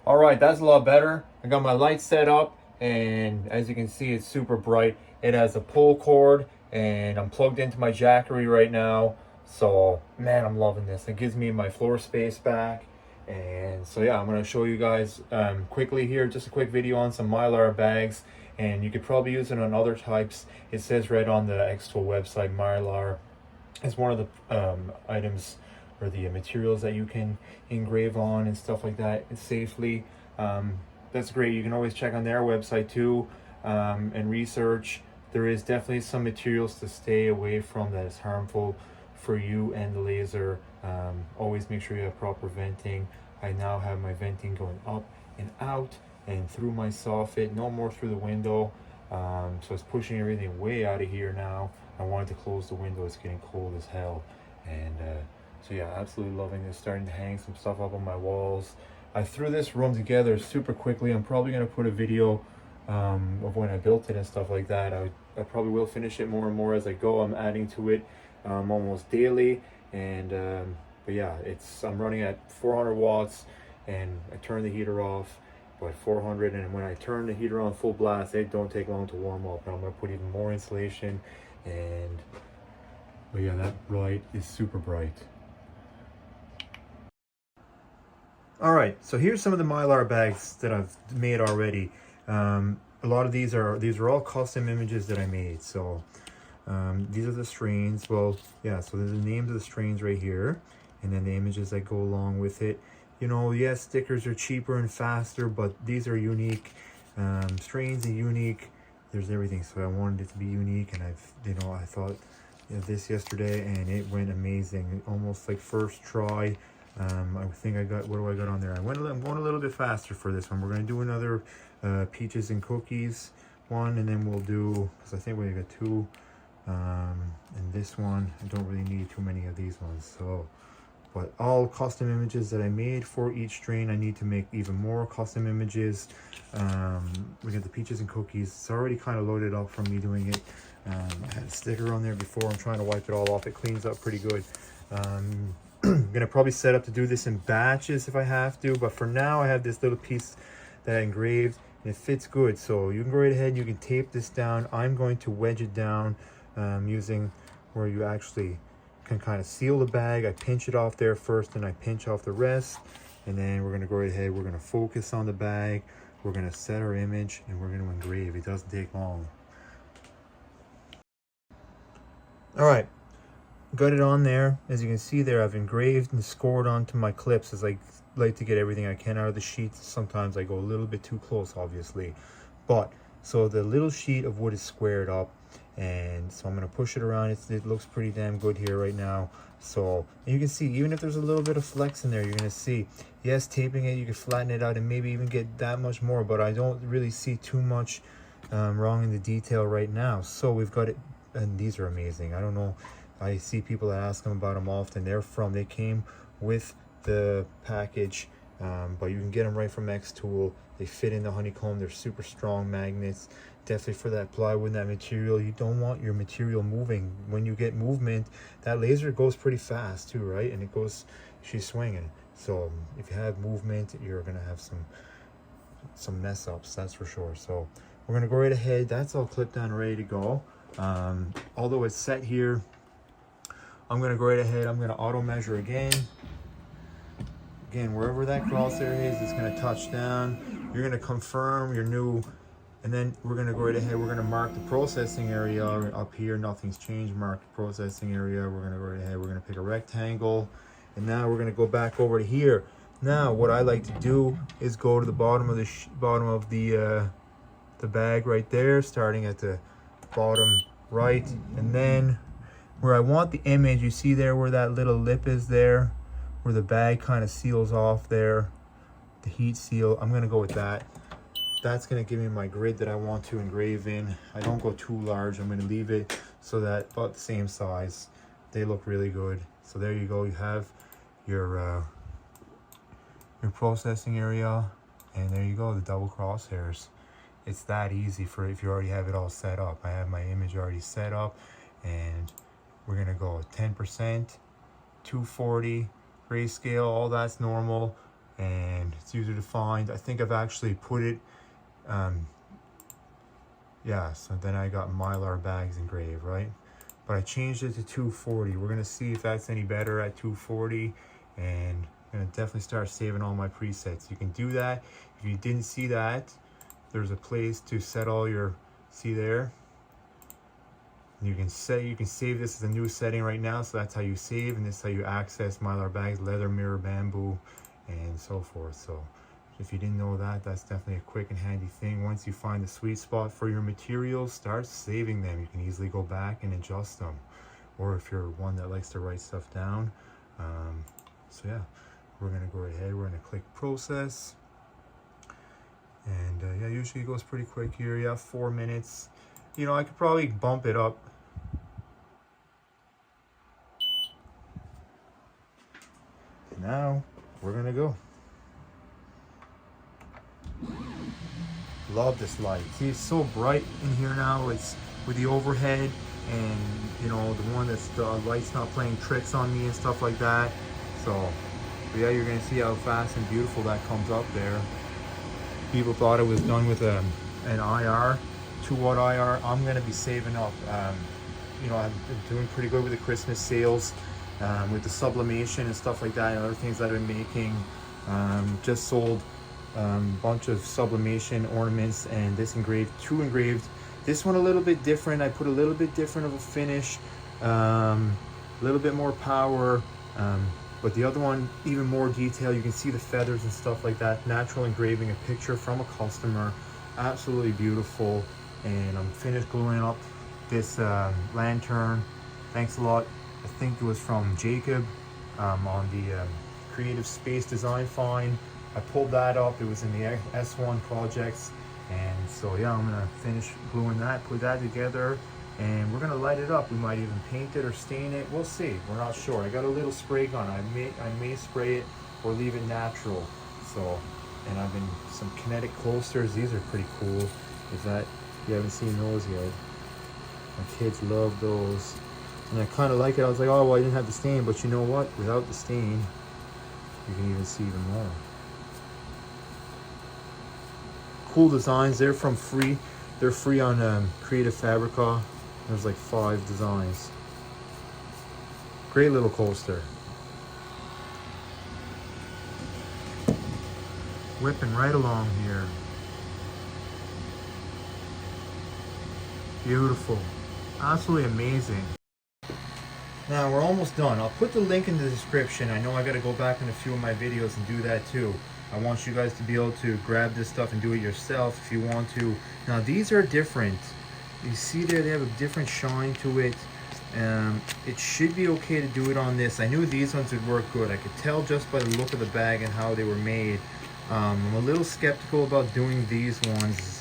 All right, that's a lot better. I got my light set up, and as you can see, it's super bright. It has a pull cord, and I'm plugged into my Jackery right now. So, man, I'm loving this. It gives me my floor space back. And so, yeah, I'm going to show you guys quickly here, just a quick video on some Mylar bags. And you could probably use it on other types. It says right on the xTool website, Mylar is one of the items or the materials that you can engrave on and stuff like that safely. That's great. You can always check on their website too and research. There is definitely some materials to stay away from that is harmful for you and the laser. Always make sure you have proper venting. I now have my venting going up and out and through my soffit, no more through the window. So it's pushing everything way out of here now. I wanted to close the window. It's getting cold as hell. And so yeah, absolutely loving this. Starting to hang some stuff up on my walls. I threw this room together super quickly. I'm probably going to put a video of when I built it and stuff like that. I probably will finish it more and more as I go. I'm adding to it almost daily. And but yeah, I'm running at 400 watts and I turn the heater off. But 400, and when I turn the heater on full blast, it don't take long to warm up. And I'm gonna put even more insulation. And but yeah, that light is super bright. All right, so here's some of the Mylar bags that I've made already. A lot of these are all custom images that I made. So these are the strains. Well, yeah, so there's the names of the strains right here, and then the images that go along with it. You know, yes, stickers are cheaper and faster, but these are unique. Strains are unique. There's everything, so I wanted it to be unique, and I thought of this yesterday, and it went amazing. Almost like first try. I think I got, what do I got on there? I'm going a little bit faster for this one. We're going to do another peaches and cookies one, and then we'll do, because I think we got two. And this one, I don't really need too many of these ones. So, but all custom images that I made for each strain. I need to make even more custom images. We got the peaches and cookies. It's already kind of loaded up from me doing it. I had a sticker on there before. I'm trying to wipe it all off. It cleans up pretty good. I'm gonna probably set up to do this in batches if I have to, but for now I have this little piece that I engraved and it fits good. So you can go right ahead, you can tape this down. I'm going to wedge it down using where you actually can kind of seal the bag. I pinch it off there first and I pinch off the rest, and then we're going to go right ahead, we're going to focus on the bag, we're going to set our image, and we're going to engrave. It doesn't take long. All right, got it on there. As you can see there, I've engraved and scored onto my clips as I like to get everything I can out of the sheet. Sometimes I go a little bit too close, obviously, but so the little sheet of wood is squared up, and so I'm going to push it around. It looks pretty damn good here right now. So you can see, even if there's a little bit of flex in there, you're going to see, yes, taping it, you can flatten it out and maybe even get that much more, but I don't really see too much wrong in the detail right now. So we've got it, and these are amazing. I don't know, I see people that ask them about them often. They came with the package, but you can get them right from xTool. They fit in the honeycomb. They're super strong magnets. Definitely for that plywood, that material. You don't want your material moving. When you get movement, that laser goes pretty fast too, right? And it goes, she's swinging. So if you have movement, you're gonna have some mess ups, that's for sure. So we're gonna go right ahead. That's all clipped on, ready to go. Although it's set here, I'm gonna go right ahead. I'm gonna auto measure again. Again, wherever that crosshair is, it's gonna touch down. You're gonna confirm your new, and then we're gonna go right ahead. We're gonna mark the processing area up here. Nothing's changed. Mark the processing area. We're gonna go right ahead. We're gonna pick a rectangle, and now we're gonna go back over to here. Now, what I like to do is go to the bottom of the bag right there, starting at the bottom right, and then where I want the image, you see there where that little lip is there, where the bag kind of seals off there, the heat seal. I'm gonna go with that. That's gonna give me my grid that I want to engrave in. I don't go too large. I'm gonna leave it so that about the same size. They look really good. So there you go. You have your processing area, and there you go, the double crosshairs. It's that easy for if you already have it all set up. I have my image already set up, and we're gonna go 10%, 240, grayscale, all that's normal, and It's easier to find. I think I've actually put it, yeah, so then I got Mylar bags engraved, right? But I changed it to 240. We're gonna see if that's any better at 240, and I'm gonna definitely start saving all my presets. You can do that. If you didn't see that, there's a place to set all your, see there? You can save this as a new setting right now, so that's how you save, and this is how you access Mylar bags, leather, mirror, bamboo, and so forth. So if you didn't know that, that's definitely a quick and handy thing. Once you find the sweet spot for your materials, start saving them. You can easily go back and adjust them. Or if you're one that likes to write stuff down. So yeah, we're gonna go ahead, we're gonna click process. And yeah, usually it goes pretty quick here. Yeah, 4 minutes. You know, I could probably bump it up. Now we're gonna go. Love this light. See, it's so bright in here now. It's with the overhead, and you know, the one that's the light's not playing tricks on me and stuff like that. So but yeah, you're gonna see how fast and beautiful that comes up there. People thought it was done with an IR, 2-watt IR. I'm gonna be saving up. You know, I've been doing pretty good with the Christmas sales, with the sublimation and stuff like that, and other things that I've been making. Just sold a bunch of sublimation ornaments, and this engraved, 2 engraved. This one a little bit different. I put a little bit different of a finish, a little bit more power, but the other one even more detail. You can see the feathers and stuff like that. Natural engraving, a picture from a customer, absolutely beautiful. And I'm finished gluing up this lantern. Thanks a lot. I think it was from Jacob on the Creative Space Design Find. I pulled that up. It was in the S1 projects, and so yeah, I'm gonna finish gluing that, put that together, and we're gonna light it up. We might even paint it or stain it. We'll see. We're not sure. I got a little spray gun. I may spray it or leave it natural. So, and I've been some kinetic coasters. These are pretty cool. Is that you haven't seen those yet? My kids love those, and I kind of like it. I was like, oh well, I didn't have the stain, but you know what? Without the stain, you can even see even more. Cool designs. They're from free. They're free on Creative Fabrica. There's like 5 designs. Great little coaster. Whipping right along here. Beautiful. Absolutely amazing. Now we're almost done. I'll put the link in the description. I know I got to go back in a few of my videos and do that too. I want you guys to be able to grab this stuff and do it yourself if you want to. Now these are different. You see there, they have a different shine to it. It should be okay to do it on this. I knew these ones would work good. I could tell just by the look of the bag and how they were made. I'm a little skeptical about doing these ones.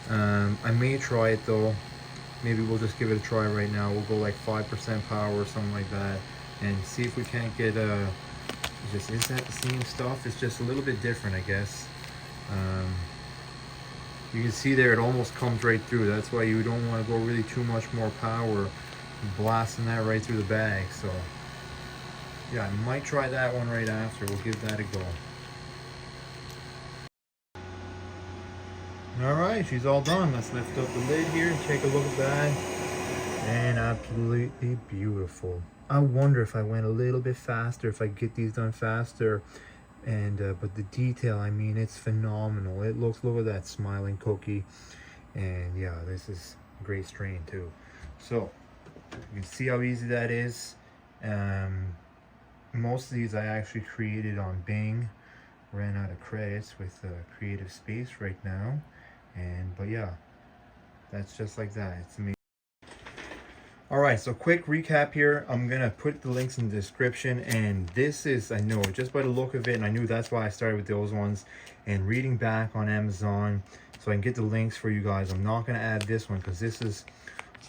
I may try it though. Maybe we'll just give it a try right now. We'll go like 5% power or something like that, and see if we can't get is that the same stuff? It's just a little bit different, I guess. You can see there, it almost comes right through. That's why you don't want to go really too much more power, blasting that right through the bag. So yeah, I might try that one right after. We'll give that a go. All right, she's all done. Let's lift up the lid here and take a look at that. And absolutely beautiful. I wonder if I went a little bit faster, if I get these done faster. And but the detail, I mean, it's phenomenal. It looks, look at that smiling cookie. And yeah, this is a great strain too. So you can see how easy that is. Most of these I actually created on Bing. Ran out of credits with Creative Space right now. But yeah, that's just like that. It's amazing. All right, so quick recap here. I'm gonna put the links in the description, and this is, I know just by the look of it, and I knew that's why I started with those ones, and reading back on Amazon so I can get the links for you guys. I'm not gonna add this one because this is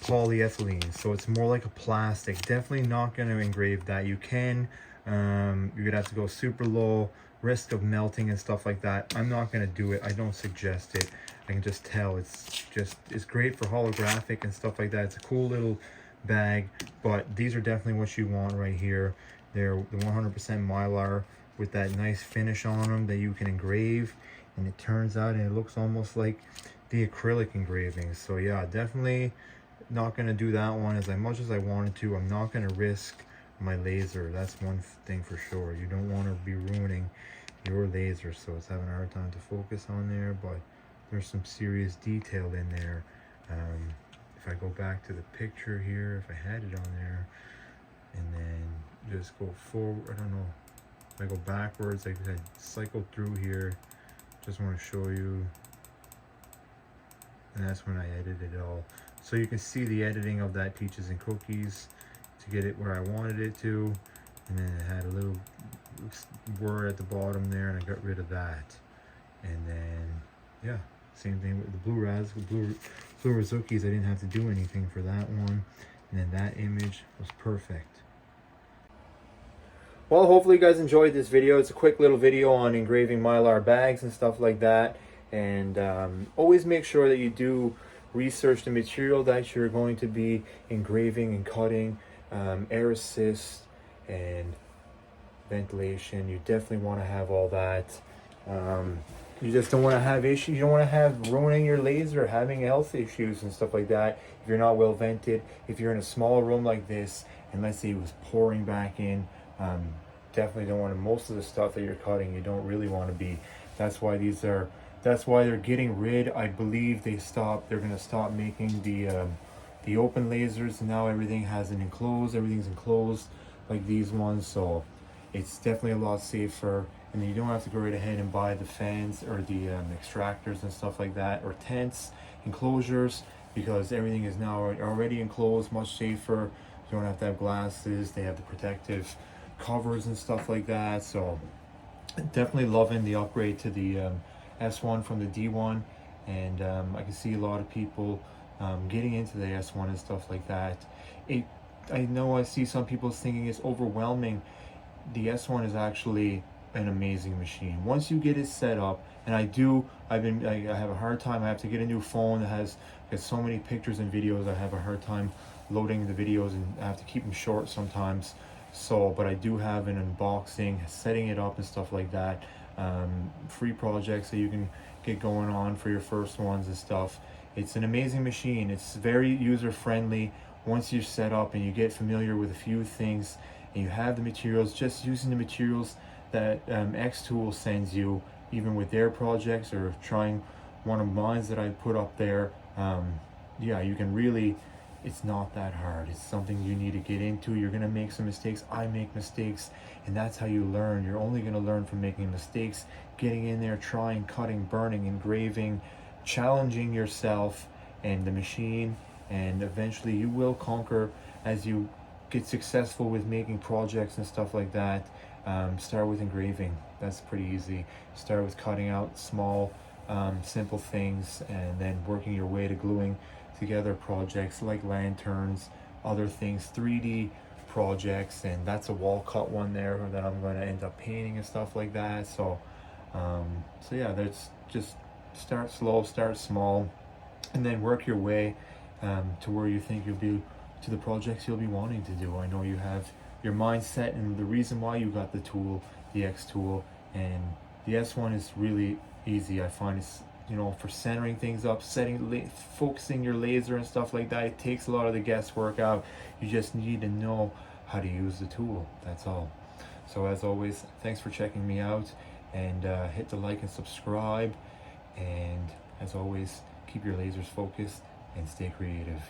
polyethylene, so it's more like a plastic. Definitely not gonna engrave that. You can, you're gonna have to go super low, risk of melting and stuff like that. I'm not gonna do it. I don't suggest it. I can just tell it's great for holographic and stuff like that. It's a cool little bag, but these are definitely what you want right here. They're the 100% Mylar with that nice finish on them that you can engrave, and it turns out and it looks almost like the acrylic engravings. So yeah, definitely not going to do that one as much as I wanted to. I'm not going to risk my laser. That's one thing for sure. You don't want to be ruining your laser, so it's having a hard time to focus on there, but there's some serious detail in there. If I go back to the picture here, if I had it on there, and then just go forward, I don't know, if I go backwards, I cycle through here, just want to show you, and that's when I edited it all. So you can see the editing of that peaches and cookies to get it where I wanted it to, and then it had a little word at the bottom there, and I got rid of that. And then yeah, same thing with the blue razookies. I didn't have to do anything for that one, and then that image was perfect. Well, hopefully you guys enjoyed this video. It's a quick little video on engraving Mylar bags and stuff like that. And always make sure that you do research the material that you're going to be engraving and cutting, air assist and ventilation. You definitely want to have all that. You just don't want to have issues. You don't want to have ruining your laser, having health issues and stuff like that if you're not well vented. If you're in a small room like this, and let's say it was pouring back in, definitely don't want to. Most of the stuff that you're cutting, you don't really want to be. That's why they're getting rid. I believe they're going to stop making the open lasers. Now everything has an enclosed. Everything's enclosed like these ones. So it's definitely a lot safer. And then you don't have to go right ahead and buy the fans or the extractors and stuff like that, or tents, enclosures, because everything is now already enclosed, much safer. You don't have to have glasses. They have the protective covers and stuff like that. So definitely loving the upgrade to the S1 from the D1, and I can see a lot of people getting into the S1 and stuff like that. I know I see some people thinking it's overwhelming. The S1 is actually an amazing machine once you get it set up. And I have a hard time. I have to get a new phone that has so many pictures and videos. I have a hard time loading the videos, and I have to keep them short sometimes. So, but I do have an unboxing, setting it up and stuff like that. Free projects that you can get going on for your first ones and stuff. It's an amazing machine. It's very user friendly. Once you're set up and you get familiar with a few things, and you have the materials, just using the materials that xTool sends you, even with their projects, or trying one of mine that I put up there, yeah, you can really, it's not that hard. It's something you need to get into. You're gonna make some mistakes. I make mistakes, and that's how you learn. You're only gonna learn from making mistakes, getting in there, trying, cutting, burning, engraving, challenging yourself and the machine, and eventually you will conquer as you get successful with making projects and stuff like that. Start with engraving. That's pretty easy. Start with cutting out small, simple things, and then working your way to gluing together projects like lanterns, other things, 3D projects, and that's a wall cut one there that I'm going to end up painting and stuff like that. So yeah, that's just start slow, start small, and then work your way to where you think you'll be, to the projects you'll be wanting to do. I know you have your mindset and the reason why you got the tool, the xTool, and the S1 is really easy. I find it's, you know, for centering things up, focusing your laser and stuff like that. It takes a lot of the guesswork out. You just need to know how to use the tool. That's all. So as always, thanks for checking me out, and hit the like and subscribe. And as always, keep your lasers focused and stay creative.